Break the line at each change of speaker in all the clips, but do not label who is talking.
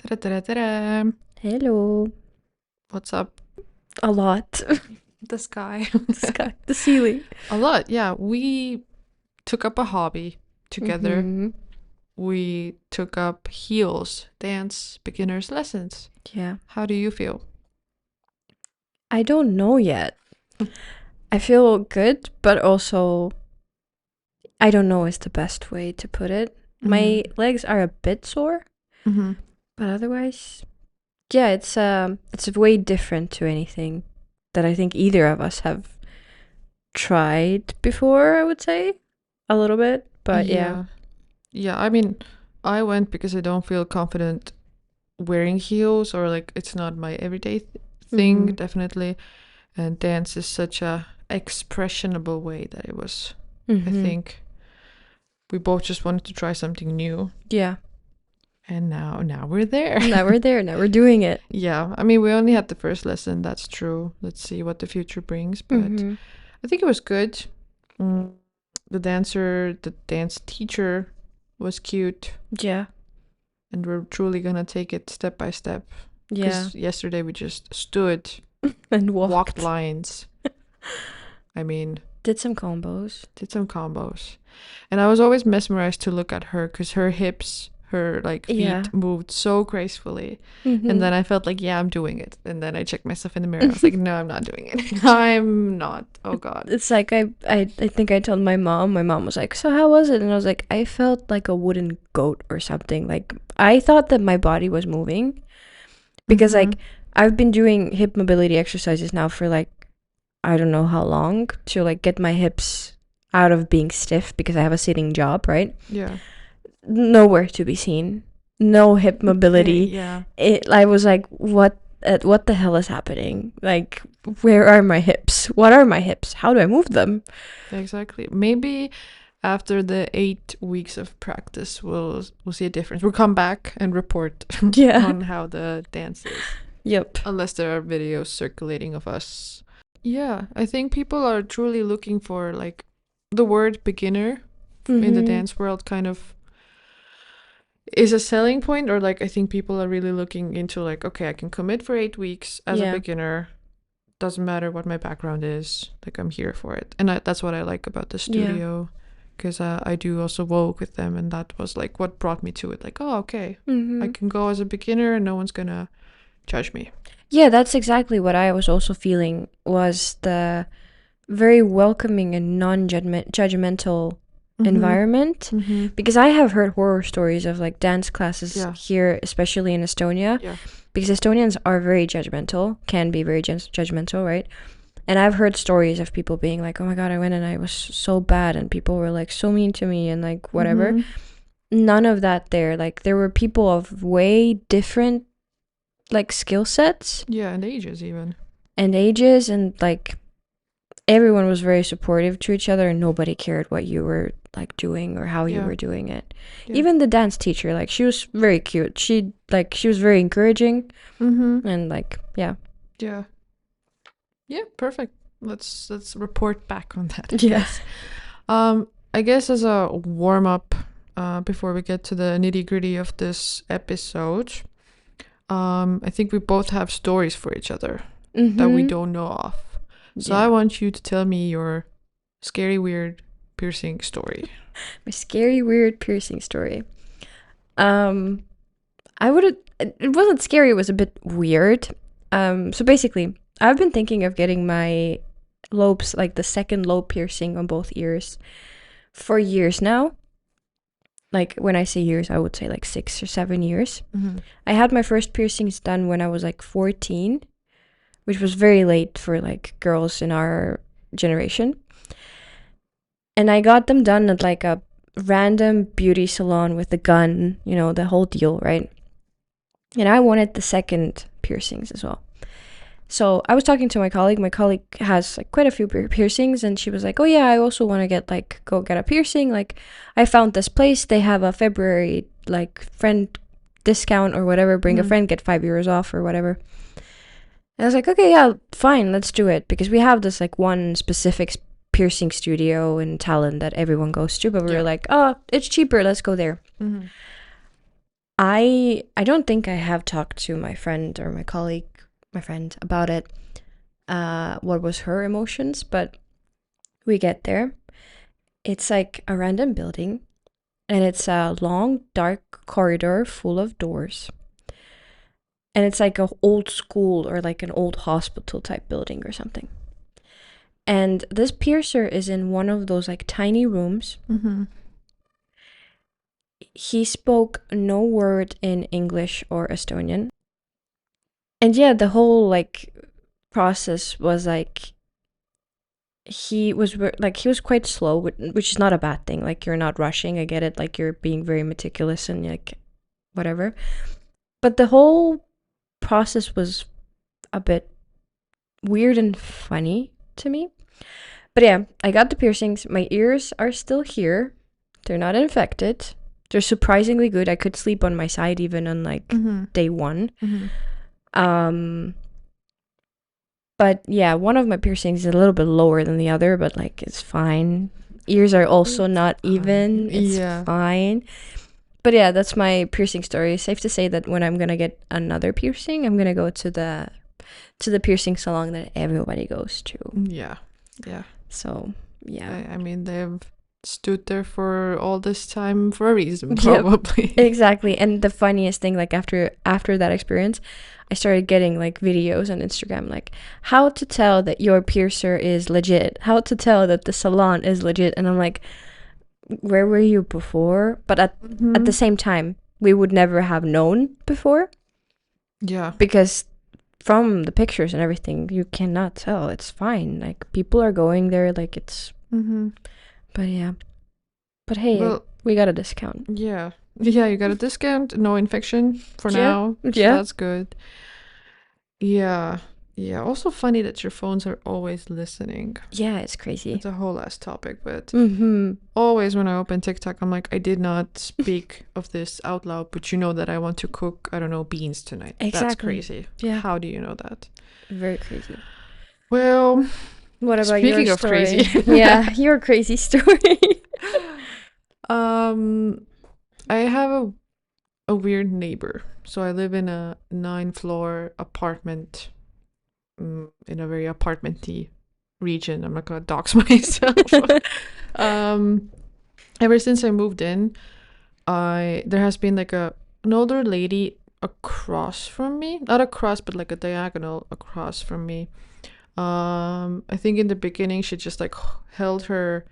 Ta-da-ta-da-ta-da.
Hello.
What's up?
A lot.
The sky.
The sky, the ceiling.
A lot, yeah. We took up a hobby together.
Mhm.
We took up heels, dance, beginners lessons.
Yeah.
How do you feel?
I don't know yet. I feel good, but also I don't know is the best way to put it. My legs are a bit sore,
Mm-hmm.
but otherwise, yeah, it's way different to anything that I think either of us have tried before, I would say. A little bit, but yeah.
Yeah, I mean, I went because I don't feel confident wearing heels, or like it's not my everyday thing,
Mhm.
definitely. And dance is such a expressionable way that it was, I
Mhm.
think. We both just wanted to try something new.
Yeah.
And now we're there.
Now we're there. Now we're doing it.
Yeah, I mean, we only had the first lesson, that's true. Let's see what the future brings, but
Mhm.
I think it was good. The dance teacher was cute,
Yeah.
and we're truly gonna take it step by step.
Yeah.
Because yesterday we just stood,
And
walked lines. I mean,
Did some combos.
did some combos. And I was always mesmerized to look at her because her hips, her like feet
Yeah.
moved so gracefully.
Mhm.
And then I felt like, yeah, I'm doing it. And then I checked myself in the mirror. I was like, no, I'm not doing it. I'm not. Oh God.
It's like I think I told my mom. My mom was like, "So how was it?" And I was like, "I felt like a wooden goat or something. Like I thought that my body was moving because
Mhm.
like I've been doing hip mobility exercises now for like I don't know how long to like get my hips out of being stiff because I have a sitting job, right?
Yeah.
Nowhere to be seen. No hip mobility.
Yeah.
I was like, what the hell is happening? Like, where are my hips? What are my hips? How do I move them?
Exactly. Maybe after the 8 weeks of practice, we'll see a difference. We'll come back and report
Yeah.
on how the dance is.
Yep.
Unless there are videos circulating of us. Yeah, I think people are truly looking for like the word beginner in the dance world kind of is a selling point, or like I think people are really looking into like, okay, I can commit for 8 weeks as a
Yeah.
beginner. Doesn't matter what my background is, like I'm here for it. And that's what I like about the studio, because I do also Vogue with them, and that was like what brought me to it. Like, oh, okay, I can go as a beginner and no one's gonna judge me.
Yeah, that's exactly what I was also feeling was the very welcoming and non-judgmental environment. Because I have heard horror stories of like dance classes
Yeah.
here, especially in Estonia.
Yeah.
Because Estonians are very judgmental, can be very judgmental, right? And I've heard stories of people being like, oh my God, I went and I was so bad and people were like so mean to me and like whatever. None of that there. Like there were people of way different like skill sets.
Yeah, and ages even.
And ages, and like everyone was very supportive to each other and nobody cared what you were like doing or how you were doing it.
Yeah.
Even the dance teacher, like she was very cute. She was very encouraging and like yeah.
Yeah, perfect. Let's report back on that.
Yes.
I guess as a warm up, before we get to the nitty gritty of this episode, I think we both have stories for each other that we don't know of. So I want you to tell me your scary, weird piercing story.
My scary, weird piercing story. It wasn't scary, it was a bit weird. So basically, I've been thinking of getting my lobes, like the second lobe piercing on both ears for years now. Like when I say years, I would say like 6 or 7 years. I had my first piercings done when I was like 14, which was very late for like girls in our generation. And I got them done at like a random beauty salon with a gun, you know, the whole deal, right? And I wanted the second piercings as well. So I was talking to my colleague. My colleague has like quite a few piercings, and she was like, "Oh yeah, I also want to go get a piercing. Like, I found this place. They have a February like friend discount or whatever. Bring a friend, get €5 off or whatever." And I was like, "Okay, yeah, fine, let's do it." Because we have this like one specific piercing studio in Tallinn that everyone goes to, but we were like, "Oh, it's cheaper. Let's go there." I don't think I have talked to my friend or my colleague, my friend, about it. What was her emotions, but we get there. It's like a random building, and it's a long, dark corridor full of doors. And it's like an old school or like an old hospital type building or something. And this piercer is in one of those like tiny rooms.
Mm-hmm.
He spoke no word in English or Estonian. And yeah, the whole like process was like he was quite slow, which is not a bad thing. Like, you're not rushing. I get it. Like, you're being very meticulous and like whatever. But the whole process was a bit weird and funny to me. But yeah, I got the piercings. My ears are still here. They're not infected. They're surprisingly good. I could sleep on my side even on like day one. But yeah, one of my piercings is a little bit lower than the other, but like it's fine. Ears are also not even. It's fine. But yeah, that's my piercing story. Safe to say that when I'm gonna get another piercing, I'm gonna go to the piercing salon that everybody goes to.
Yeah.
So yeah.
I mean, they've stood there for all this time for a reason, probably.
Yep, exactly. And the funniest thing, like after that experience, I started getting like videos on Instagram, like how to tell that your piercer is legit, how to tell that the salon is legit. And I'm like, where were you before? But at the same time, we would never have known before.
Yeah.
Because from the pictures and everything, you cannot tell. It's fine. Like, people are going there, like it's... But yeah. But hey, well, we got a discount.
Yeah, you got a discount. No infection for now.
Yeah.
That's good. Yeah. Also funny that your phones are always listening.
Yeah, it's crazy.
It's a whole ass topic, but always when I open TikTok, I'm like, I did not speak of this out loud, but you know that I want to cook, I don't know, beans tonight.
Exactly.
That's crazy.
Yeah.
How do you know that?
Very crazy.
Well,
what about
speaking
your
of
story?
crazy?
Yeah, your crazy story.
I have a weird neighbor. So I live in a 9-floor apartment in a very apartmenty region. I'm not gonna dox myself. Ever since I moved in, there has been like an older lady across from me, not across, but like a diagonal across from me. I think in the beginning she just like held her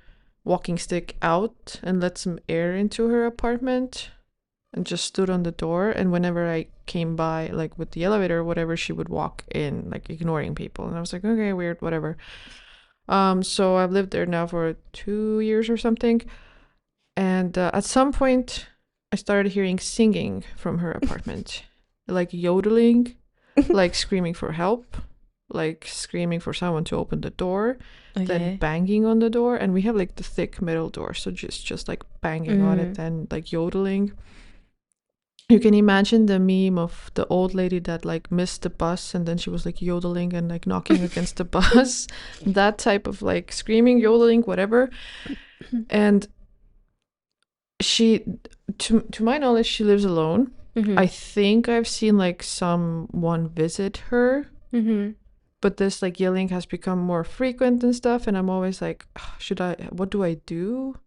walking stick out and let some air into her apartment and just stood on the door, and whenever I came by like with the elevator or whatever, she would walk in like ignoring people, and I was like, okay, weird, whatever. So I've lived there now for 2 years or something, and at some point I started hearing singing from her apartment. Like yodeling, like screaming for help, like screaming for someone to open the door, then banging on the door, and we have like the thick metal door, so just like banging on it and like yodeling. You can imagine the meme of the old lady that like missed the bus and then she was like yodeling and like knocking against the bus. That type of like screaming, yodeling, whatever. And she, to my knowledge, she lives alone. I think I've seen like someone visit her. But this like yelling has become more frequent and stuff, and I'm always like, what do I do?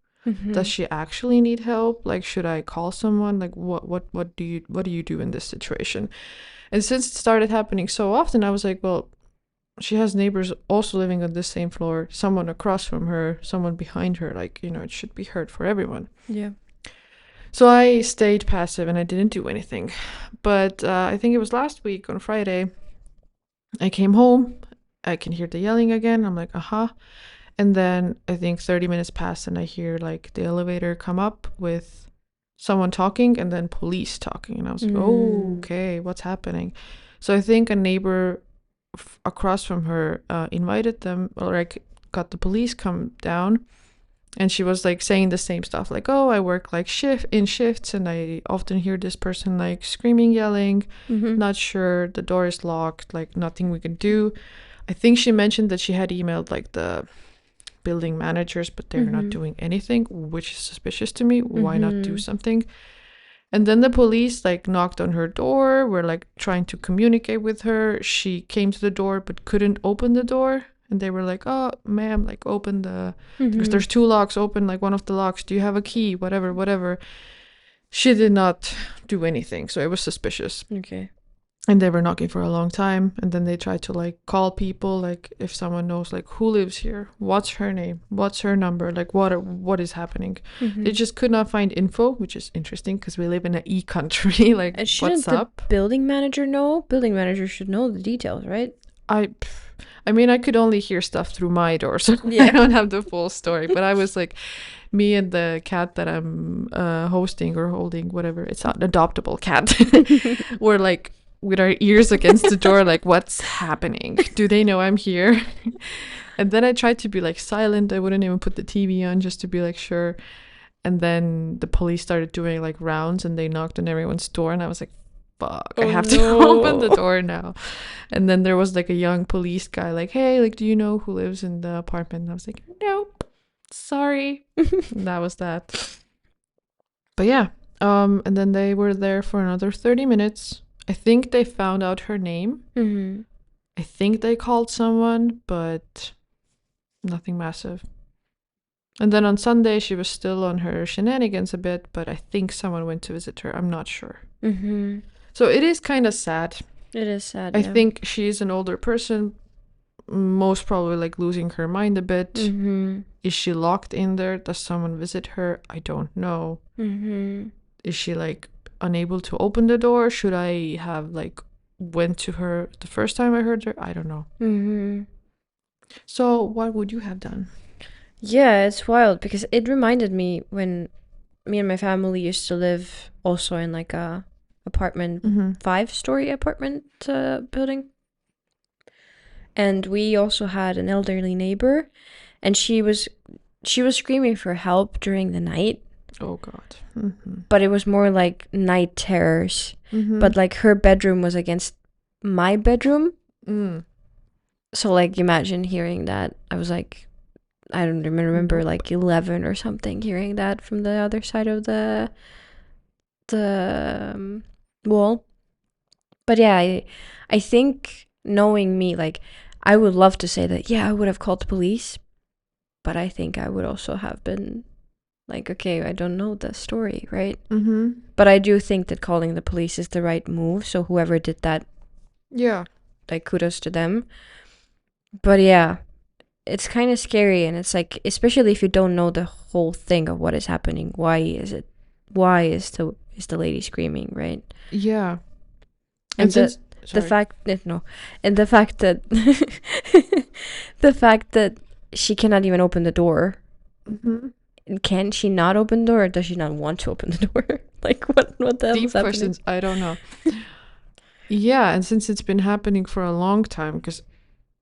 Does she actually need help? Like, should I call someone? Like, what do you do in this situation? And since it started happening so often, I was like, well, she has neighbors also living on the same floor, someone across from her, someone behind her, like, you know, it should be heard for everyone.
Yeah.
So I stayed passive and I didn't do anything. But I think it was last week on Friday, I came home, I can hear the yelling again. I'm like, aha. And then I think 30 minutes pass and I hear like the elevator come up with someone talking and then police talking. And I was like, oh, okay, what's happening? So I think a neighbor across from her invited them, or like got the police come down. And she was like saying the same stuff, like, oh, I work like shifts and I often hear this person like screaming, yelling, not sure, the door is locked, like nothing we can do. I think she mentioned that she had emailed like the building managers, but they're not doing anything, which is suspicious to me. Why not do something? And then the police like knocked on her door, were like trying to communicate with her. She came to the door but couldn't open the door. And they were like, "Oh, ma'am, like open the because there's 2 locks, open like one of the locks. Do you have a key? Whatever." She did not do anything, so it was suspicious.
Okay.
And they were knocking for a long time, and then they tried to like call people, like if someone knows like who lives here, what's her name, what's her number, like what is happening. They just could not find info, which is interesting because we live in an e-country. Like,
And shouldn't
what's up?
the building manager know? Building manager should know the details, right?
I mean, I could only hear stuff through my door, so I
Yeah.
don't have the full story. But I was like, me and the cat that I'm hosting or holding, whatever, it's an adoptable cat, were like with our ears against the door, like, what's happening? Do they know I'm here? And then I tried to be like silent. I wouldn't even put the TV on just to be like sure. And then the police started doing like rounds and they knocked on everyone's door, and I was like, fuck, I have to open the door now. And then there was like a young police guy like, hey, like, do you know who lives in the apartment? And I was like, nope, sorry. And that was that. But yeah, and then they were there for another 30 minutes. I think they found out her name. I think they called someone, but nothing massive. And then on Sunday, she was still on her shenanigans a bit, but I think someone went to visit her. I'm not sure. So it is kind of sad.
It is sad.
I think she's an older person, most probably like losing her mind a bit. Is she locked in there? Does someone visit her? I don't know. Is she like unable to open the door? Should I have like went to her the first time I heard her? I don't know. So what would you have done?
Yeah, it's wild because it reminded me when me and my family used to live also in like a apartment, 5-story apartment building. And we also had an elderly neighbor, and she was screaming for help during the night.
Oh God.
But it was more like night terrors. But like her bedroom was against my bedroom. So like imagine hearing that. I was like, I don't remember, like 11 or something, hearing that from the other side of the wall. But yeah, I think knowing me, like I would love to say that, yeah, I would have called the police, but I think I would also have been like, okay, I don't know the story, right? But I do think that calling the police is the right move. So whoever did that,
yeah,
like kudos to them. But yeah, it's kind of scary, and it's like, especially if you don't know the whole thing of what is happening. Why is the lady screaming, right?
Yeah.
And the fact that the fact that she cannot even open the door. Can she not open the door, or does she not want to open the door? Like what the hell is happening?
questions, I don't know. Yeah, and since it's been happening for a long time, because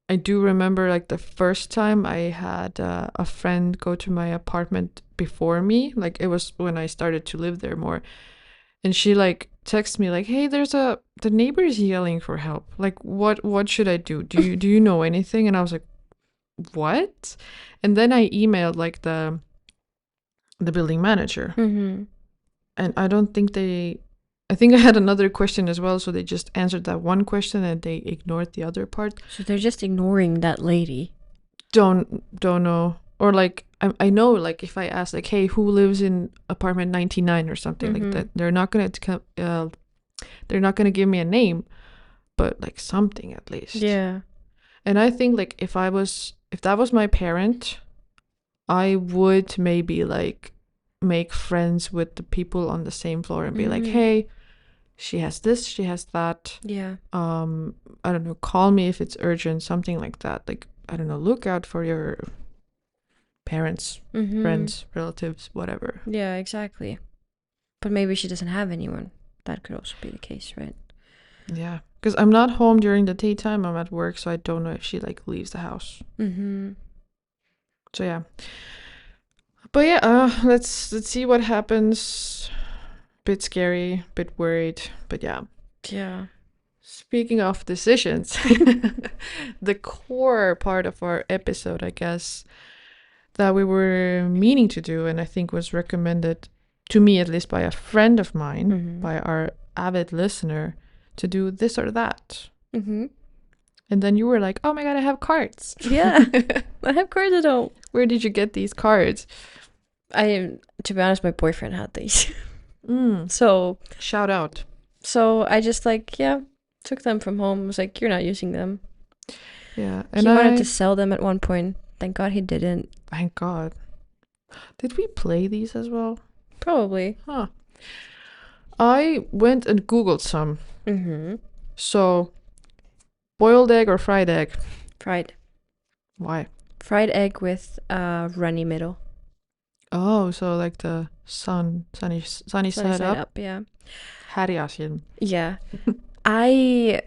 I do remember like the first time I had a friend go to my apartment before me, like it was when I started to live there more, and she like texted me like, hey, the neighbor's yelling for help, like what should I do? Do you know anything? And I was like, what? And then I emailed like the building manager, and I don't think I think I had another question as well, so they just answered that one question and they ignored the other part.
So they're just ignoring that lady.
Don't know. Or like I know, like if I ask like, hey, who lives in apartment 99 or something like that, they're not gonna give me a name, but like something at least.
Yeah.
And I think like if that was my parent, I would maybe like make friends with the people on the same floor and be like, hey, she has this, she has that.
Yeah.
I don't know, call me if it's urgent, something like that. Like, I don't know, look out for your parents, friends, relatives, whatever.
Yeah, exactly. But maybe she doesn't have anyone. That could also be the case, right?
Yeah, because I'm not home during the daytime, I'm at work, so I don't know if she like leaves the house. So yeah. But yeah, let's see what happens. Bit scary, bit worried, but yeah.
Yeah.
Speaking of decisions, the core part of our episode, I guess, that we were meaning to do and I think was recommended to me at least, by a friend of mine,
Mm-hmm.
by our avid listener, to do this or that.
Mm-hmm.
And then you were like, oh my God, I have cards.
Yeah. I have cards at home.
Where did you get these cards?
To be honest, my boyfriend had these.
Mm.
So
Shout out.
I just took them from home. I was like, you're not using them.
Yeah. And
He wanted to sell them at one point. Thank God he didn't.
Thank God. Did we play these as well?
Probably.
Huh. I went and Googled some.
Mm-hmm.
So, boiled egg or fried egg?
Fried.
Why?
Fried egg with a runny middle.
Oh, so like the sunny side up?
Yeah.
Härjäsin.
Yeah. The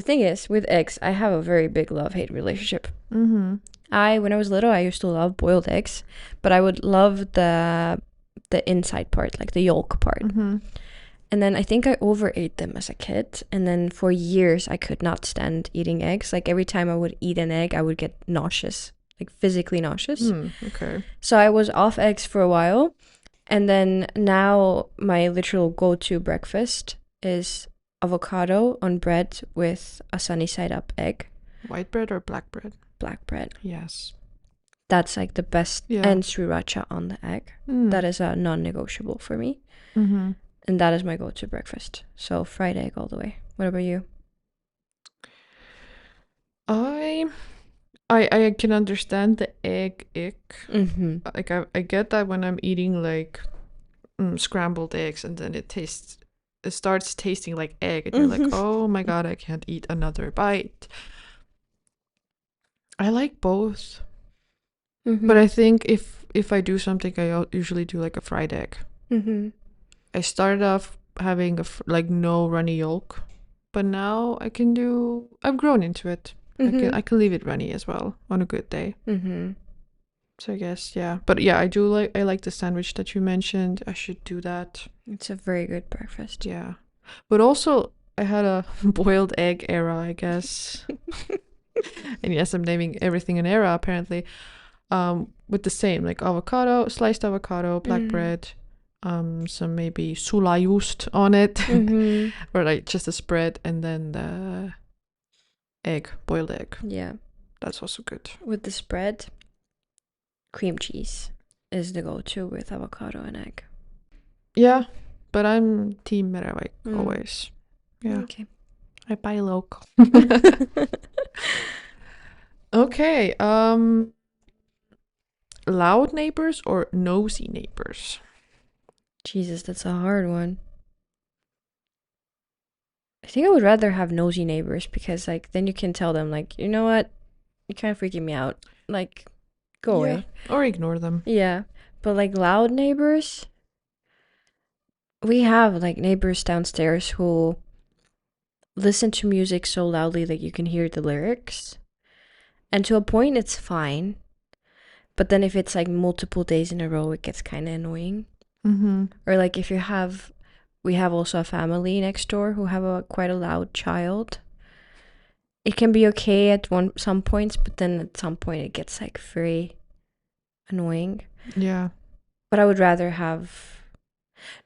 thing is, with eggs, I have a very big love-hate relationship.
Mm-hmm.
When I was little, I used to love boiled eggs, but I would love the inside part, like the yolk part.
Mm-hmm.
And then I think I overate them as a kid. And then for years, I could not stand eating eggs. Like every time I would eat an egg, I would get nauseous, like physically nauseous.
Okay.
So I was off eggs for a while. And then now my literal go-to breakfast is avocado on bread with a sunny side up egg.
White bread or black bread?
Black bread.
Yes.
That's like the best.
Yeah.
And sriracha on the egg. That is a non-negotiable for me.
Mm-hmm.
And that is my go-to breakfast. So fried egg all the way. What about you?
I can understand the egg ick.
Mm-hmm.
Like I get that when I'm eating like scrambled eggs and then it starts tasting like egg and you're like, oh my God, I can't eat another bite. I like both.
Mm-hmm.
But I think if I do something, I usually do like a fried egg.
Mm-hmm.
I started off having like no runny yolk, but now I've grown into it.
Mm-hmm.
I can leave it runny as well on a good day.
Mm-hmm.
So I guess, yeah. But yeah, I like the sandwich that you mentioned. I should do that.
It's a very good breakfast.
Yeah. But also I had a boiled egg era, I guess. And yes, I'm naming everything an era apparently. With the same, like sliced avocado, black bread, some maybe sulajuust on it, or like just a spread, and then the boiled egg.
Yeah.
That's also good.
With the spread, cream cheese is the go-to with avocado and egg.
Yeah, but I'm team Merevik always. Yeah.
Okay.
I buy local. Okay. Loud neighbors or nosy neighbors?
Jesus, that's a hard one. I think I would rather have nosy neighbors because like then you can tell them like, you know what? You're kind of freaking me out. Like, go away.
Or ignore them.
Yeah. But like loud neighbors, we have like neighbors downstairs who listen to music so loudly that you can hear the lyrics. And to a point it's fine. But then if it's like multiple days in a row, it gets kind of annoying.
Mm-hmm.
Or like if we have also a family next door who have quite a loud child. It can be okay at some points, but then at some point it gets like very annoying.
Yeah.
But I would rather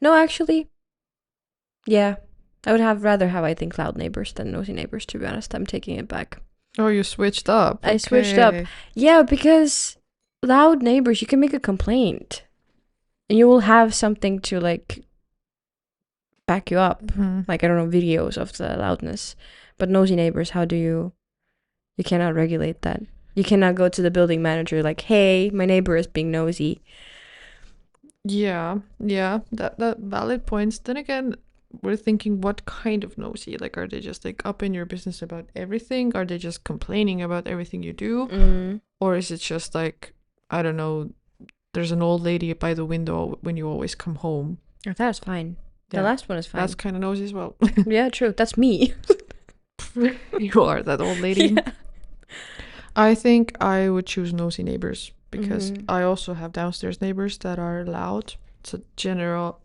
no, actually, yeah, I would rather have I think loud neighbors than nosy neighbors. To be honest, I'm taking it back.
Oh, you switched up.
I switched up. Yeah, because loud neighbors, you can make a complaint, and you will have something to like back you up.
Mm-hmm.
Like I don't know, videos of the loudness. But nosy neighbors, how do you cannot regulate that. You cannot go to the building manager like, hey, my neighbor is being nosy.
Yeah, that valid points. Then again, we're thinking what kind of nosy? Like, are they just like up in your business about everything? Are they just complaining about everything you do? Or is it just like, I don't know, there's an old lady by the window when you always come home?
That's fine. The last one is fine.
That's kind of nosy as well.
Yeah, true. That's me.
You are that old lady. Yeah. I think I would choose nosy neighbors because I also have downstairs neighbors that are loud. It's a generic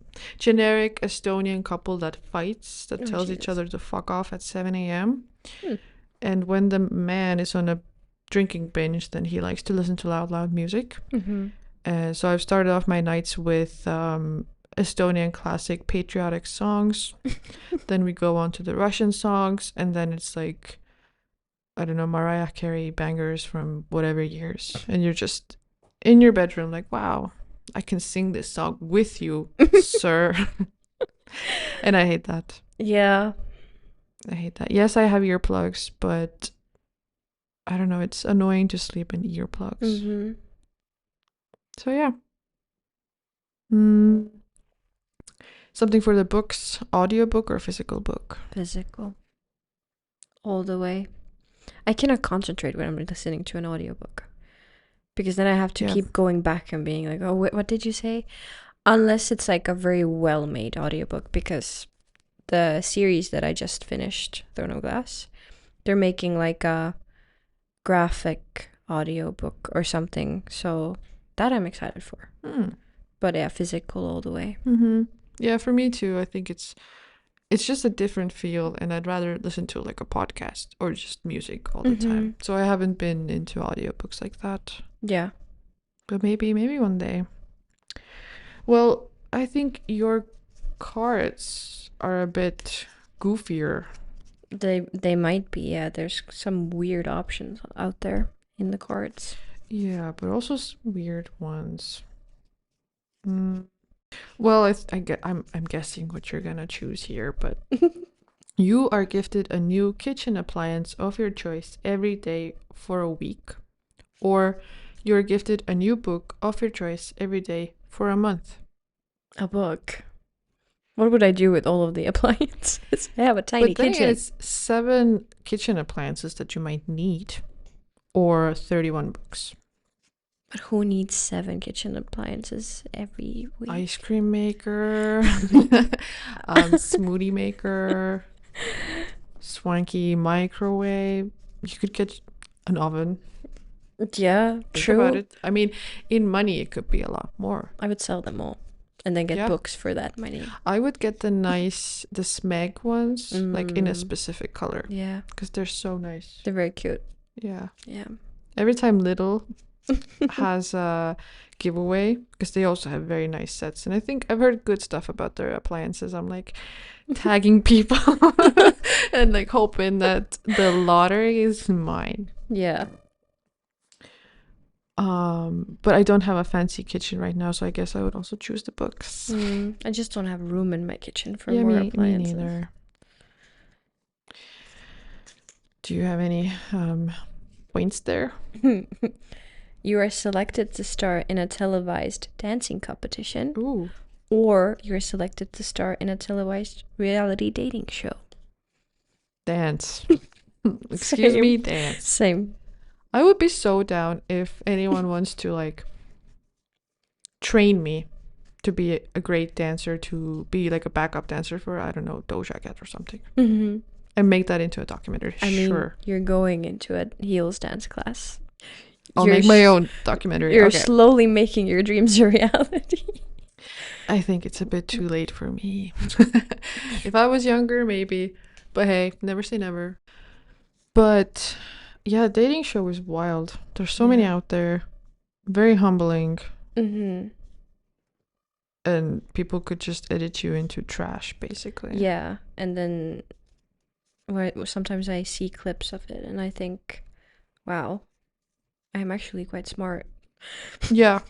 Estonian couple that fights, that tells each other to fuck off at 7 a.m. And when the man is on a drinking binge, then he likes to listen to loud music. So I've started off my nights with Estonian classic patriotic songs. Then we go on to the Russian songs, and then it's like, I don't know, Mariah Carey bangers from whatever years. And you're just in your bedroom like, wow, I can sing this song with you, sir. And I hate that.
Yeah.
I hate that. Yes, I have earplugs, but I don't know, it's annoying to sleep in earplugs.
Mm-hmm.
So yeah. Something for the books, audiobook or physical book?
Physical. All the way. I cannot concentrate when I'm listening to an audiobook. Because then I have to keep going back and being like, oh, what did you say? Unless it's like a very well-made audiobook, because the series that I just finished, Throne of Glass, they're making like a graphic audiobook or something. So that I'm excited for. But yeah, physical all the way.
Mm-hmm. Yeah, for me too. I think it's just a different feel, and I'd rather listen to like a podcast or just music all the time. So I haven't been into audiobooks like that.
Yeah.
But maybe one day. Well, I think your cards are a bit goofier.
They might be, yeah. There's some weird options out there in the cards.
Yeah, but also weird ones. Well, I'm guessing what you're gonna choose here, but you are gifted a new kitchen appliance of your choice every day for a week, or you're gifted a new book of your choice every day for a month.
A book. What would I do with all of the appliances? I have a tiny
But then
kitchen.
again, it's 7 kitchen appliances that you might need, or 31 books.
But who needs 7 kitchen appliances every week?
Ice cream maker, smoothie maker, swanky microwave. You could get an oven.
Yeah,
Think
true.
about it. I mean, in money, it could be a lot more.
I would sell them all and then get books for that money.
I would get the Smeg ones, like in a specific color.
Yeah.
Because they're so nice.
They're very cute.
Yeah.
Yeah.
Every time Lidl has a giveaway, because they also have very nice sets, and I think I've heard good stuff about their appliances. I'm like tagging people and like hoping that the lottery is mine.
Yeah.
But I don't have a fancy kitchen right now, so I guess I would also choose the books.
I just don't have room in my kitchen for more appliances.
Me neither. Do you have any points there?
You are selected to star in a televised dancing competition.
Ooh.
Or you're selected to star in a televised reality dating show.
Dance. Excuse me, dance.
Same.
I would be so down if anyone wants to like train me to be a great dancer, to be like a backup dancer for, I don't know, Doja Cat or something. And make that into a documentary.
I mean, you're going into a heels dance class.
I'll make my own documentary.
You're slowly making your dreams a reality.
I think it's a bit too late for me. If I was younger, maybe. But hey, never say never. But yeah, dating show is wild. There's so many out there. Very humbling. And people could just edit you into trash, basically.
Yeah, and then sometimes I see clips of it and I think, wow, I'm actually quite smart.
Yeah,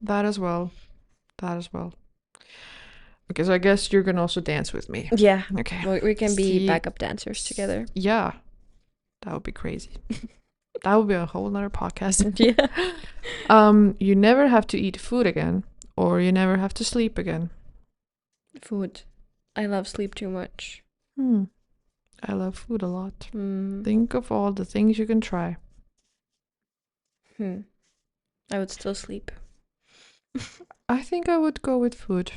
that as well. Okay, so I guess you're gonna also dance with me.
Yeah.
Okay.
Well, we can be backup dancers together.
Yeah. That would be crazy. That would be a whole nother podcast.
Yeah.
You never have to eat food again, or you never have to sleep again.
Food. I love sleep too much.
I love food a lot. Think of all the things you can try.
I would still sleep.
I think I would go with food.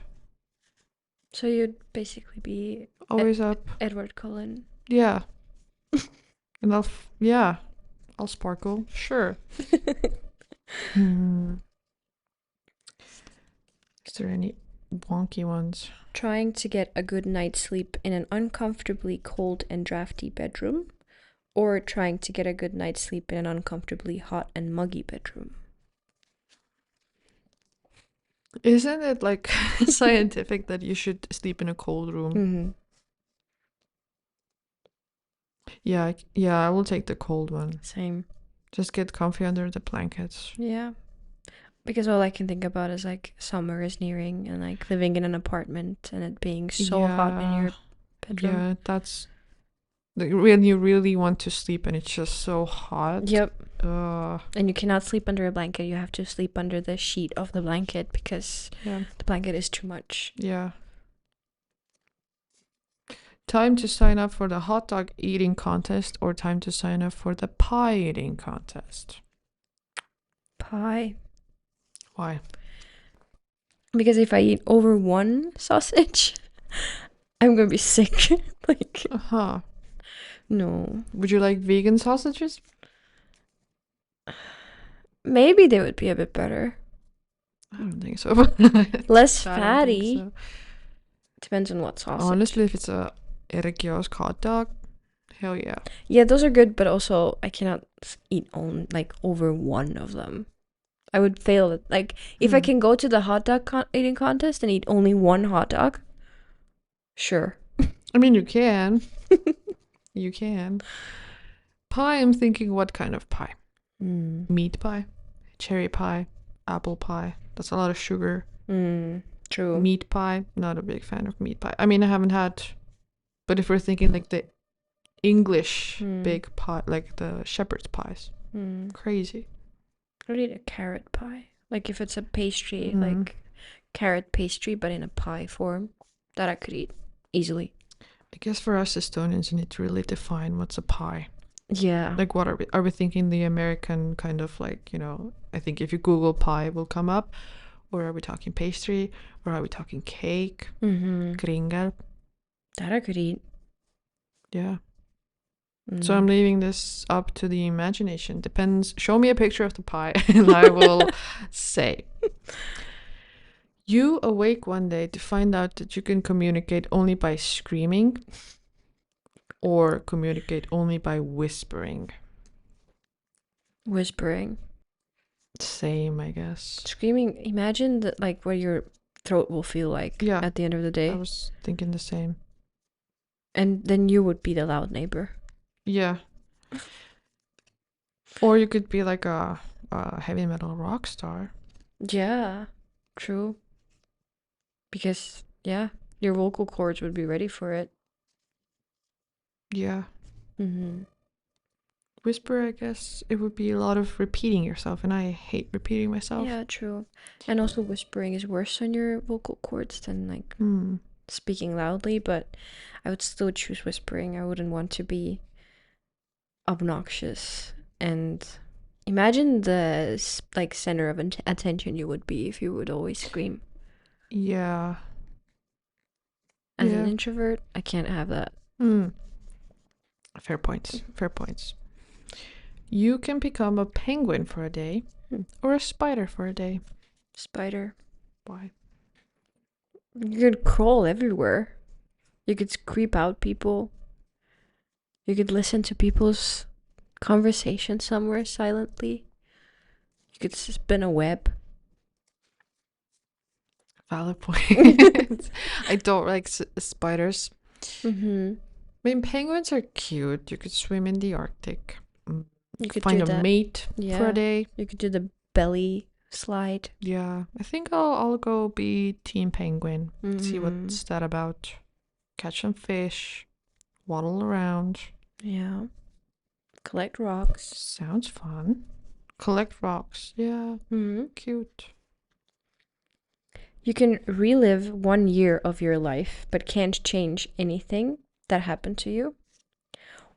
So you'd basically be
always up.
Edward Cullen.
Yeah. And I'll sparkle. Sure. Is there any wonky ones?
Trying to get a good night's sleep in an uncomfortably cold and drafty bedroom, or trying to get a good night's sleep in an uncomfortably hot and muggy bedroom?
Isn't it like scientific that you should sleep in a cold room?
Mm-hmm.
Yeah, yeah, I will take the cold one.
Same.
Just get comfy under the blankets.
Yeah. Because all I can think about is like summer is nearing and like living in an apartment and it being so hot in
Yeah,
your bedroom.
yeah, that's when you really want to sleep and it's just so hot.
Yep.
Uh,
And you cannot sleep under a blanket. You have to sleep under the sheet of the blanket because
yeah,
the blanket is too much.
yeah. Time to sign up for the hot dog eating contest or time to sign up for the pie eating contest?
Pie.
Why?
Because if I eat over one sausage, I'm gonna be sick. Like,
Uh-huh.
no.
Would you like vegan sausages?
Maybe they would be a bit better.
I don't think so.
Less
I don't think
fatty.
so.
Depends on what sausage.
Honestly, if it's a kiosk hot dog, hell yeah.
Yeah, those are good, but also I cannot eat on like over one of them. I would fail it. Like if I can go to the hot dog eating contest and eat only one hot dog, sure.
I mean, you can. You can. Pie, I'm thinking what kind of pie? Meat pie, cherry pie, apple pie. That's a lot of sugar.
True.
Meat pie, not a big fan of meat pie. I mean, I haven't had, but if we're thinking like the English big pie, like the shepherd's pies, crazy.
I would eat a carrot pie. Like if it's a pastry, like carrot pastry, but in a pie form, that I could eat easily.
I guess for us Estonians, you need to really define what's a pie.
Yeah.
Like, what are we thinking the American kind of like, I think if you Google pie, it will come up. Or are we talking pastry? Or are we talking cake? Kringel?
That I could eat.
Yeah. So I'm leaving this up to the imagination. Depends. Show me a picture of the pie and I will say. You awake one day to find out that you can communicate only by screaming or communicate only by whispering.
Whispering.
Same, I guess.
Screaming. Imagine that, like what your throat will feel like at the end of the day.
I was thinking the same.
And then you would be the loud neighbor.
Yeah. Or you could be like a heavy metal rock star.
Yeah, true. Because, yeah, your vocal cords would be ready for it.
Yeah. Whisper, I guess it would be a lot of repeating yourself, and I hate repeating myself.
Yeah, true. And also whispering is worse on your vocal cords than like speaking loudly, but I would still choose whispering. I wouldn't want to be obnoxious. And imagine the like center of attention you would be if you would always scream.
Yeah.
As an introvert, I can't have that.
Fair points. Fair points. You can become a penguin for a day or a spider for a day.
Spider.
Why?
You could crawl everywhere. You could creep out people. You could listen to people's conversation somewhere silently. You could spin a web.
Valid point. I don't like spiders. I mean, penguins are cute. You could swim in the Arctic. You could find a mate for a day.
You could do the belly slide.
Yeah, I think I'll go be team penguin. See what's that about. Catch some fish, waddle around.
Yeah. Collect rocks.
Sounds fun. Collect rocks. Yeah. Cute.
You can relive 1 year of your life, but can't change anything that happened to you.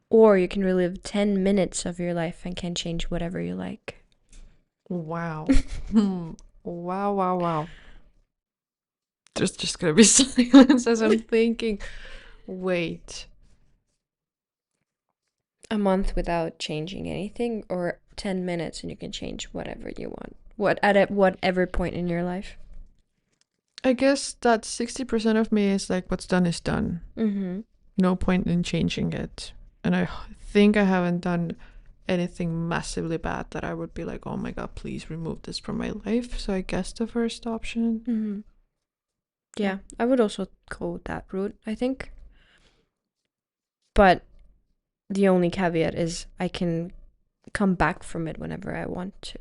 Or you can relive 10 minutes of your life and can change whatever you like.
Wow. Wow. There's just gonna be silence as I'm thinking. Wait.
A month without changing anything, or 10 minutes and you can change whatever you want. At whatever point in your life.
I guess that 60% of me is like, what's done is done. No point in changing it. And I think I haven't done anything massively bad that I would be like, oh my god, please remove this from my life. So I guess the first option.
Yeah, I would also go that route, I think. But the only caveat is I can come back from it whenever I want to.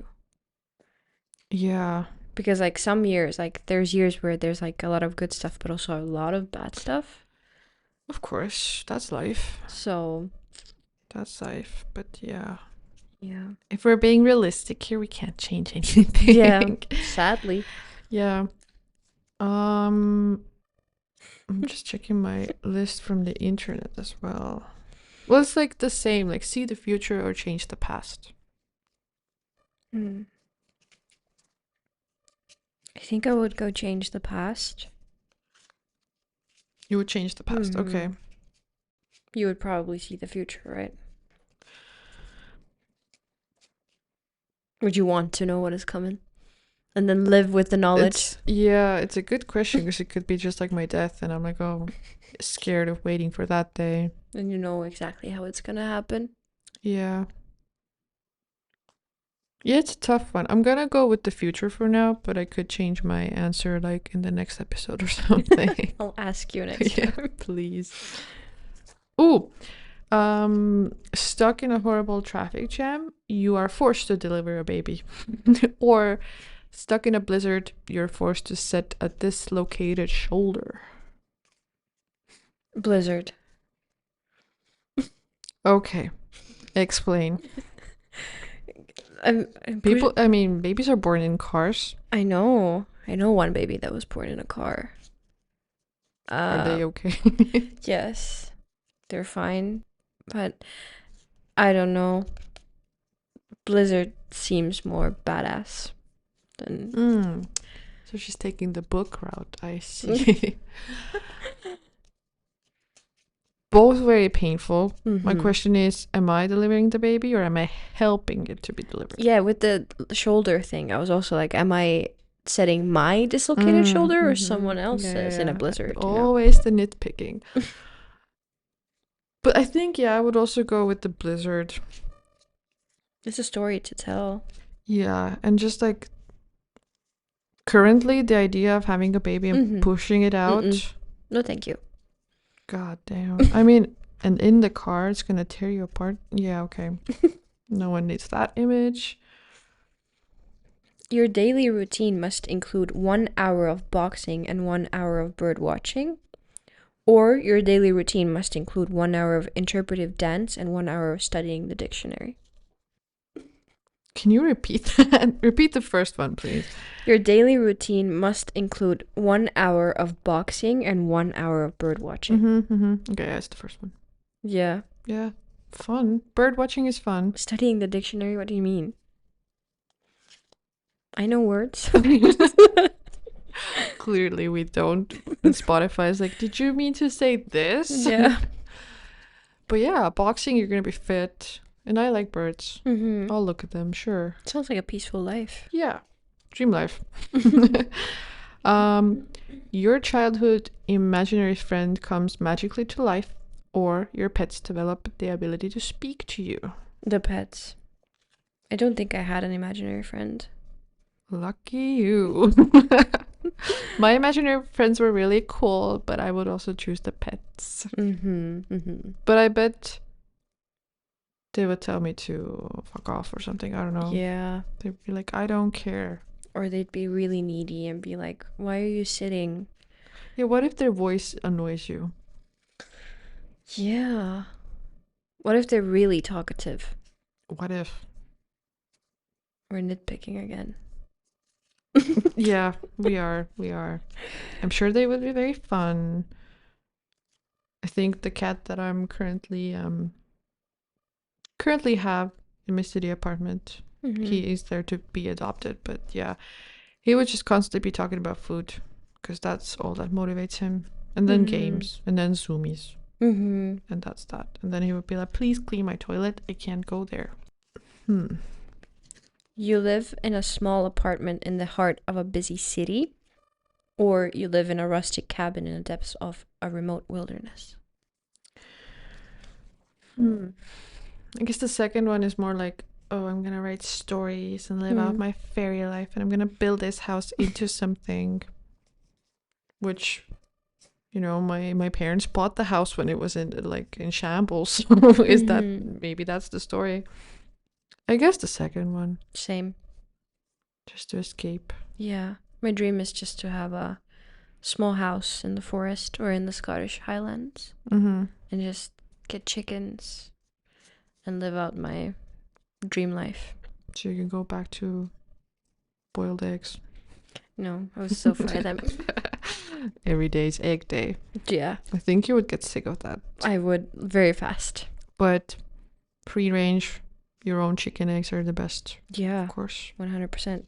Yeah.
Because like some years, like there's years where there's like a lot of good stuff, but also a lot of bad stuff.
Of course, that's life.
So
That's life. But yeah.
yeah.
If we're being realistic here, we can't change anything.
Yeah, sadly.
Yeah. I'm just checking my list from the internet as well. Well, it's like the same, like see the future or change the past.
I think I would go change the past.
You would change the past. Okay.
You would probably see the future, right? Would you want to know what is coming? And then live with the knowledge?
It's a good question because it could be just like my death, and I'm like, oh, scared of waiting for that day.
And you know exactly how it's gonna happen.
Yeah. Yeah, it's a tough one. I'm gonna go with the future for now, but I could change my answer like in the next episode or something.
I'll ask you next time.
Please. Ooh. Stuck in a horrible traffic jam, you are forced to deliver a baby. Or stuck in a blizzard, you're forced to set a dislocated shoulder.
Blizzard.
Okay. Explain. Babies are born in cars.
I know one baby that was born in a car.
Are they okay?
Yes, they're fine, but I don't know. Blizzard seems more badass than.
So she's taking the book route. I see. Both very painful. My question is, am I delivering the baby or am I helping it to be delivered?
Yeah, with the shoulder thing, I was also like, am I setting my dislocated shoulder or someone else's in a blizzard?
Always the nitpicking. But I think, I would also go with the blizzard.
It's a story to tell.
Yeah, and just like currently the idea of having a baby and pushing it out.
No, thank you.
God damn. I mean, and in the car, it's gonna tear you apart. Yeah, okay. No one needs that image.
Your daily routine must include 1 hour of boxing and 1 hour of bird watching. Or your daily routine must include 1 hour of interpretive dance and 1 hour of studying the dictionary.
Can you repeat that? Repeat the first one, please.
Your daily routine must include 1 hour of boxing and 1 hour of bird watching.
Okay, that's the first one.
Yeah.
Yeah, fun. Bird watching is fun.
Studying the dictionary, what do you mean? I know words.
Clearly we don't. And Spotify is like, did you mean to say this?
Yeah.
But yeah, boxing, you're gonna be fit. And I like birds. I'll look at them, sure.
Sounds like a peaceful life.
Yeah. Dream life. Your childhood imaginary friend comes magically to life, or your pets develop the ability to speak to you.
The pets. I don't think I had an imaginary friend.
Lucky you. My imaginary friends were really cool, but I would also choose the pets. But I bet they would tell me to fuck off or something. I don't know.
Yeah.
They'd be like, I don't care.
Or they'd be really needy and be like, why are you sitting?
Yeah, what if their voice annoys you?
Yeah. What if they're really talkative?
What if?
We're nitpicking again.
Yeah, we are. I'm sure they would be very fun. I think the cat that I'm currently have in my city apartment, he is there to be adopted, but yeah, he would just constantly be talking about food because that's all that motivates him, and then games, and then zoomies, and that's that. And then he would be like, please clean my toilet, I can't go there.
You live in a small apartment in the heart of a busy city, or you live in a rustic cabin in the depths of a remote wilderness.
I guess the second one is more like, oh, I'm gonna write stories and live out my fairy life, and I'm gonna build this house into something. Which, my parents bought the house when it was in shambles. So maybe that's the story? I guess the second one.
Same.
Just to escape.
Yeah. My dream is just to have a small house in the forest or in the Scottish Highlands.
Mm-hmm.
And just get chickens and live out my dream life.
So you can go back to boiled eggs.
No, I would still fry them.
Every day's egg day.
Yeah.
I think you would get sick of that.
I would very fast.
But free range, your own chicken eggs are the best.
Yeah.
Of course.
100%.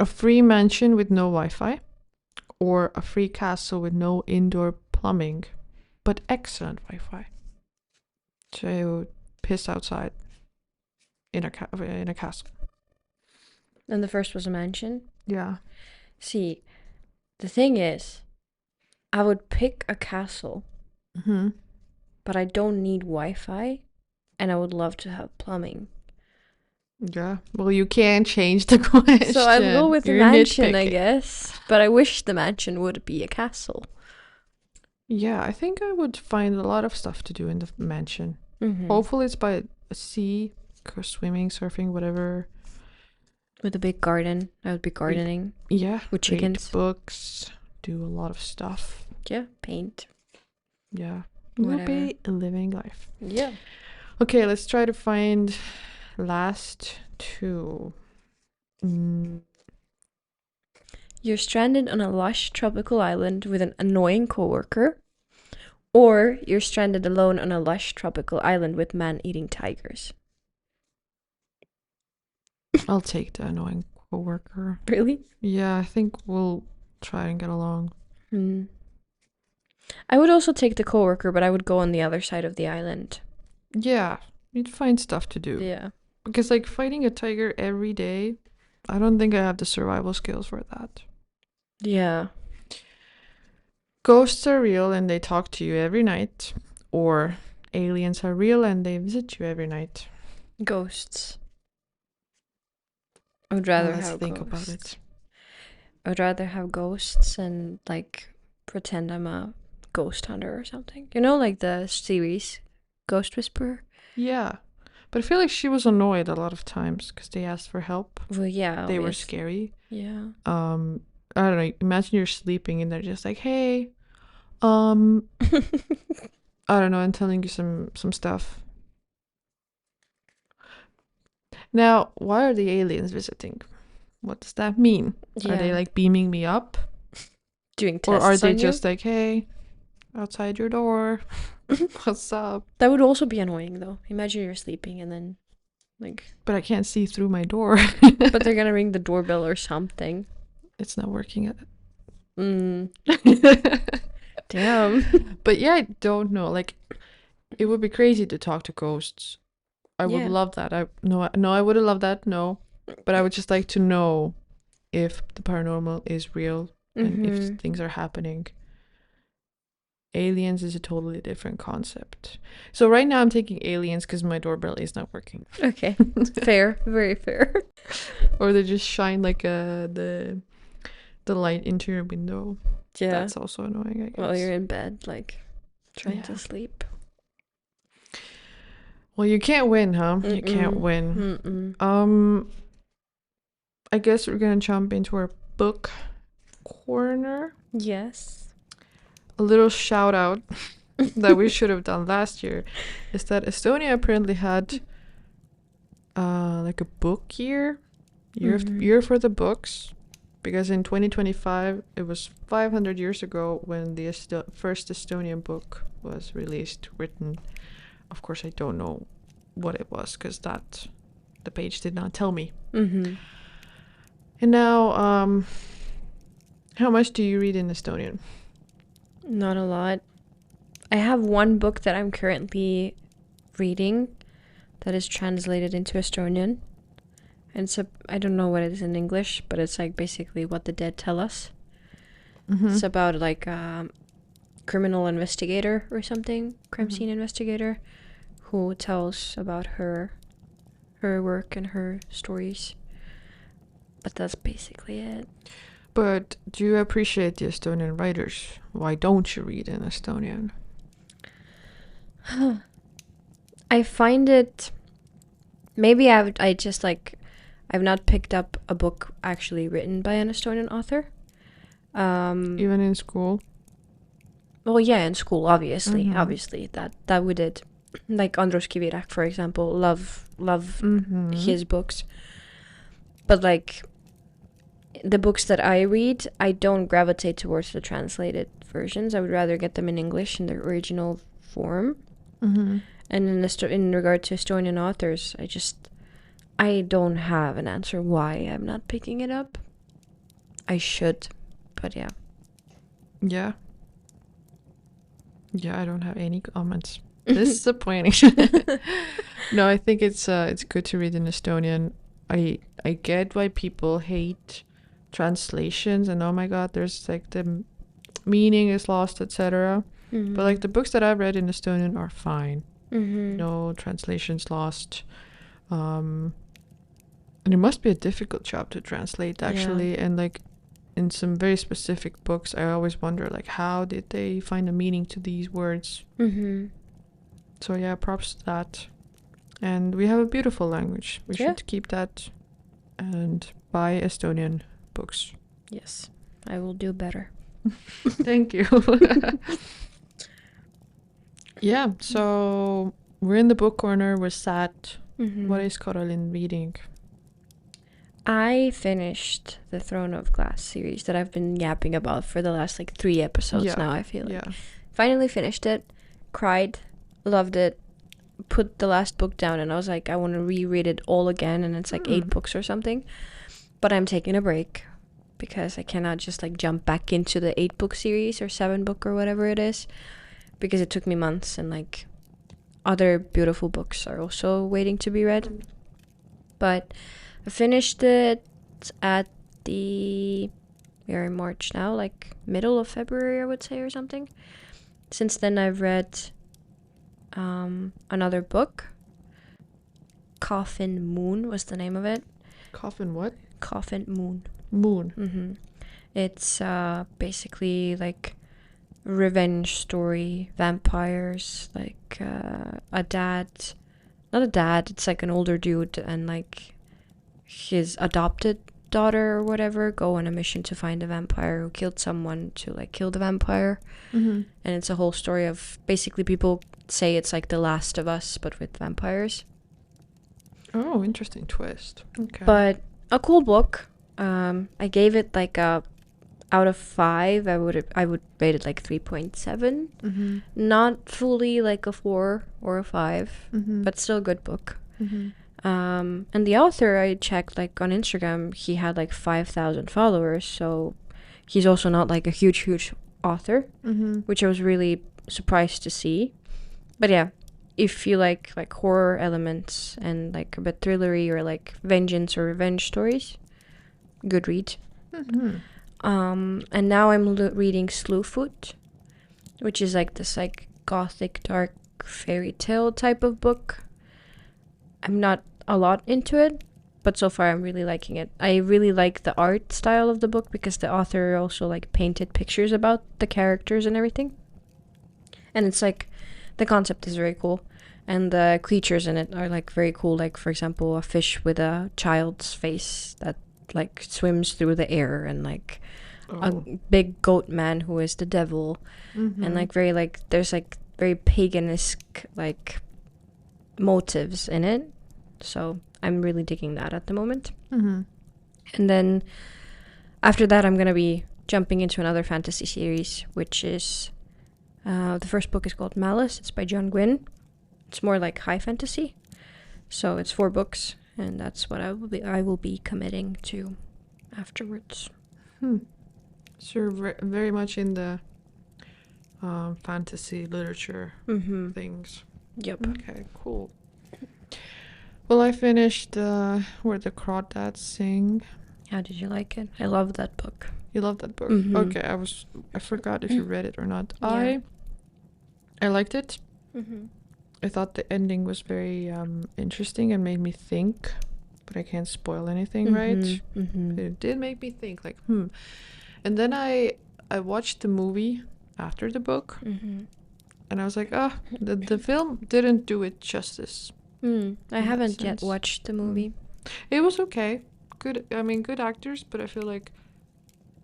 A free mansion with no Wi-Fi, or a free castle with no indoor plumbing, but excellent Wi-Fi. So you would piss outside in a castle.
And the first was a mansion?
Yeah.
See, the thing is, I would pick a castle, but I don't need Wi-Fi, and I would love to have plumbing.
Yeah. Well, you can't change the question.
So I would go with the mansion, I guess. But I wish the mansion would be a castle.
Yeah, I think I would find a lot of stuff to do in the mansion.
Mm-hmm.
Hopefully it's by a sea, swimming, surfing, whatever.
With a big garden. I would be gardening.
Yeah.
With chickens.
Read books. Do a lot of stuff.
Yeah. Paint.
Yeah. It would be a living life.
Yeah.
Okay, let's try to find last two.
You're stranded on a lush tropical island with an annoying coworker, or you're stranded alone on a lush tropical island with man-eating tigers.
I'll take the annoying coworker.
Really?
Yeah, I think we'll try and get along.
I would also take the coworker, but I would go on the other side of the island.
Yeah, you'd find stuff to do.
Yeah.
Because fighting a tiger every day, I don't think I have the survival skills for that.
Yeah.
Ghosts are real and they talk to you every night. Or aliens are real and they visit you every night.
Ghosts. I would rather
Let's
have
think
ghosts.
about it.
I would rather have ghosts and pretend I'm a ghost hunter or something. You know, like the series Ghost Whisperer?
Yeah. But I feel like she was annoyed a lot of times because they asked for help.
Well, yeah.
They were scary.
Yeah.
I don't know. Imagine you're sleeping and they're just like, hey, I don't know, I'm telling you some stuff. Now, why are the aliens visiting? What does that mean?
Yeah.
Are they beaming me up?
Doing tests
or are they
on
just
you?
like, hey, outside your door, what's up?
That would also be annoying though. Imagine you're sleeping and then
But I can't see through my door.
But they're gonna ring the doorbell or something.
It's not working yet.
Damn.
But yeah, I don't know. It would be crazy to talk to ghosts. I would love that. I wouldn't love that. No, but I would just like to know if the paranormal is real and if things are happening. Aliens is a totally different concept. So right now I'm taking aliens because my doorbell is not working.
Okay, fair, very fair.
Or they just shine the light into your window.
Yeah,
that's also annoying, I guess.
While you're in bed, trying to sleep.
Well, you can't win, huh? You can't win. I guess we're gonna jump into our book corner.
Yes.
A little shout out that we should have done last year is that Estonia apparently had a book year for the books, because in 2025 it was 500 years ago when the first Estonian book was written. Of course, I don't know what it was because the page did not tell me. And now, how much do you read in Estonian?
Not a lot. I have one book that I'm currently reading that is translated into Estonian. And I don't know what it is in English, but it's basically what the dead tell us. It's about criminal investigator or something, crime scene investigator, who tells about her work and her stories. But that's basically it.
But do you appreciate the Estonian writers? Why don't you read in Estonian?
I find it... Maybe I just like... I've not picked up a book actually written by an Estonian author.
Even in school?
Well, yeah, in school, obviously. Obviously, that we did. Like Andrus Kivirähk, for example. Love his books. But like... The books that I read, I don't gravitate towards the translated versions. I would rather get them in English in their original form. And in regard to Estonian authors, I don't have an answer why I'm not picking it up. I should, but yeah.
Yeah. Yeah, I don't have any comments. Disappointing. No, I think it's good to read in Estonian. I get why people hate translations and oh my god, there's like the meaning is lost, etc. But like the books that I've read in Estonian are fine. No translations lost. And it must be a difficult job to translate actually. And like in some very specific books I always wonder like how did they find a meaning to these words. So yeah, props to that. And we have a beautiful language. We should keep that and buy Estonian books.
Yes, I will do better.
Thank you. Yeah, so we're in the book corner. We're sat. What is Caroline reading?
I finished the Throne of Glass series that I've been yapping about for the last like 3 episodes now, I feel like. Finally finished it, cried, loved it, put the last book down, and I was like, I want to reread it all again, and it's like 8 books or something. But I'm taking a break because I cannot just like jump back into the 8-book series or 7-book or whatever it is, because it took me months, and like other beautiful books are also waiting to be read. But I finished it at we are in March now, like middle of February I would say or something. Since then I've read another book. Coffin Moon was the name of it.
Coffin what?
Coffin Moon.
Moon.
It's basically like revenge story, vampires, like not a dad, it's like an older dude and like his adopted daughter or whatever go on a mission to find a vampire who killed someone to like kill the vampire. And it's a whole story of basically people say it's like The Last of Us but with vampires.
Oh, interesting twist. Okay.
But a cool book. I gave it like a out of 5. I would rate it like 3.7. Not fully like a 4 or a 5, but still a good book. And the author, I checked like on Instagram, he had like 5,000 followers, so he's also not like a huge author, which I was really surprised to see. But yeah, if you like horror elements and like a bit thrillery or like vengeance or revenge stories, good read. And now I'm reading Slewfoot, which is like this like gothic dark fairy tale type of book. I'm not a lot into it, but so far I'm really liking it. I really like the art style of the book because the author also like painted pictures about the characters and everything. And it's like the concept is very cool. And the creatures in it are like very cool. Like for example, a fish with a child's face that like swims through the air, and like a big goat man who is the devil. And like very like there's like very paganisque like motives in it. So I'm really digging that at the moment. And then after that I'm gonna be jumping into another fantasy series, which is the first book is called Malice. It's by John Gwynne. It's more like high fantasy, so it's 4 books, and that's what I will be committing to afterwards.
So you're very much in the fantasy literature things.
Yep.
Okay, cool. Well, I finished Where the Crawdads Sing.
How did you like it? I love that book.
You love that book? Okay, I forgot if you read it or not. I liked it. I thought the ending was very interesting and made me think, but I can't spoil anything, right? But it did make me think, like, And then I watched the movie after the book, and I was like, the film didn't do it justice.
I haven't yet
sense.
watched the movie.
It was okay. Good. I mean, good actors, but I feel like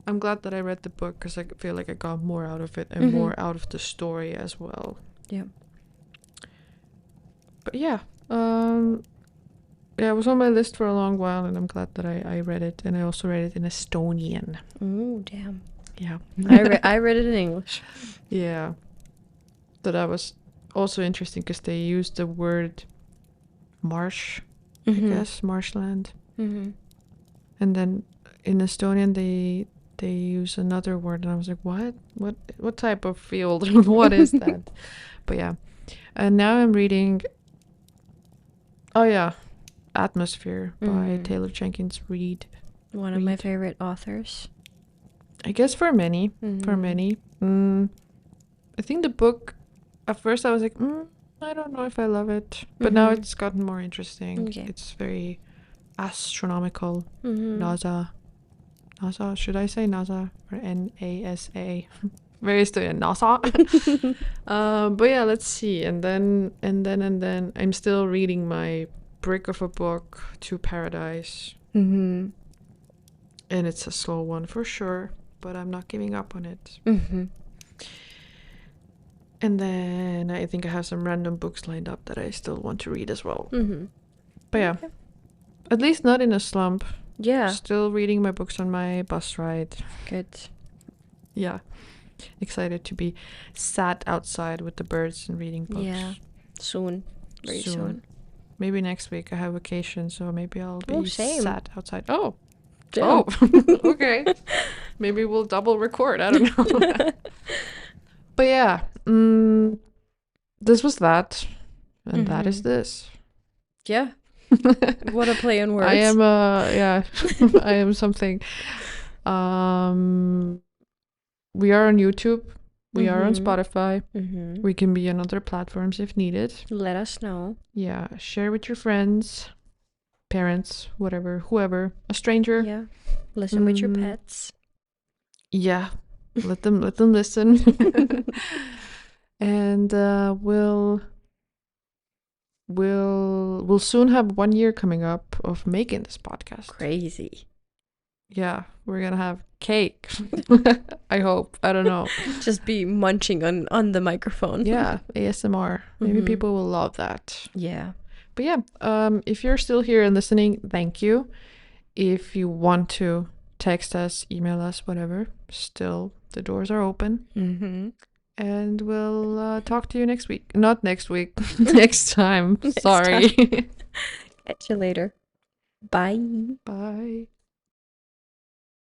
I'm glad that I read the book because I feel like I got more out of it and more out of the story as well.
Yeah.
But yeah, it was on my list for a long while, and I'm glad that I read it, and I also read it in Estonian.
Oh, damn.
Yeah.
I read it in English.
Yeah. So that was also interesting because they used the word marsh, I guess, marshland. And then in Estonian they use another word, and I was like, what type of field? What is that? But yeah. And now I'm reading Atmosphere by Taylor Jenkins Reid.
One of my favorite authors.
I guess for many. I think the book, at first I was like, I don't know if I love it. But now it's gotten more interesting.
Okay.
It's very astronomical. NASA, should I say NASA? Or NASA? Very student, NASA. But yeah, let's see. And then I'm still reading my brick of a book, To Paradise. And it's a slow one for sure, but I'm not giving up on it. And then I think I have some random books lined up that I still want to read as well. But yeah, at least not in a slump.
Yeah.
Still reading my books on my bus ride.
Good.
Yeah. Excited to be sat outside with the birds and reading books.
Yeah. Soon. Very soon.
Maybe next week. I have vacation, so maybe I'll be sat outside. Oh.
Damn.
Oh. Okay. Maybe we'll double record. I don't know. But yeah. This was that. And that is this.
Yeah. What a play on words.
I am I am something. We are on YouTube. We are on Spotify. We can be on other platforms if needed.
Let us know.
Yeah, share with your friends, parents, whatever, whoever, a stranger.
Yeah, listen with your pets.
Yeah, let them listen. And we'll soon have 1 year coming up of making this podcast.
Crazy.
Yeah, we're gonna have cake. I hope. I don't know.
Just be munching on the microphone.
Yeah, ASMR. Maybe people will love that.
Yeah.
But yeah, if you're still here and listening, thank you. If you want to text us, email us, whatever, still the doors are open. And we'll talk to you next week. Not next week. Next time. Sorry.
Catch you later. Bye.
Bye.